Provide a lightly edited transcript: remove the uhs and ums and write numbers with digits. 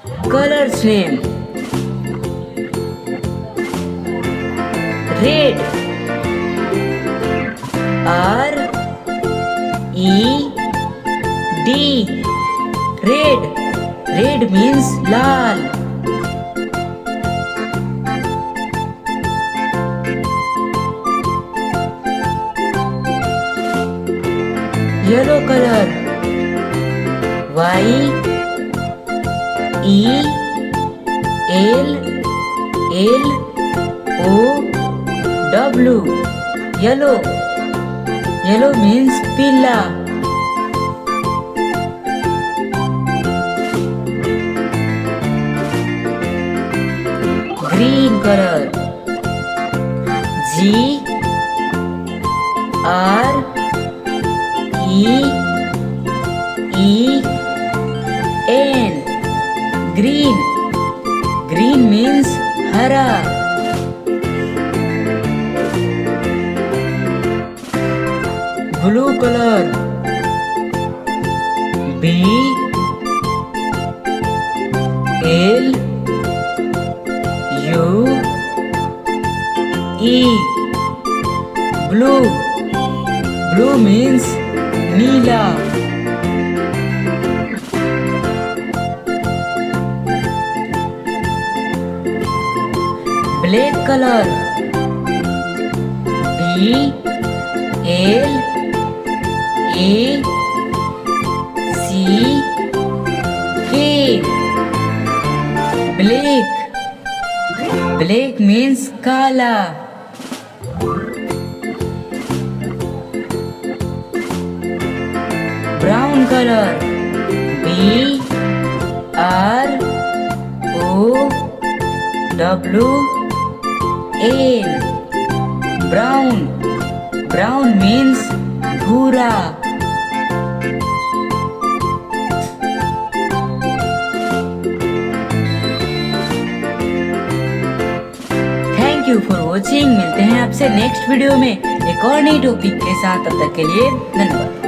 Colors name. Red. R-E-D. Red. Red means laal. Yellow color. Y-E-L-L-O-W. Yellow. Yellow means Peela. Green color. G-R-E-E-N. Green. Green means Hara. Blue color. B-L-U-E. Blue. Blue means Neela. Black color. B-L-A-C-K. Black. Black means kala. Brown color. B-R-O-W-N. Brown. Brown means bhura. Thank you for watching. मिलते हैं आपसे next video में एक और नई topic के साथ। तब तक के लिए धन्यवाद।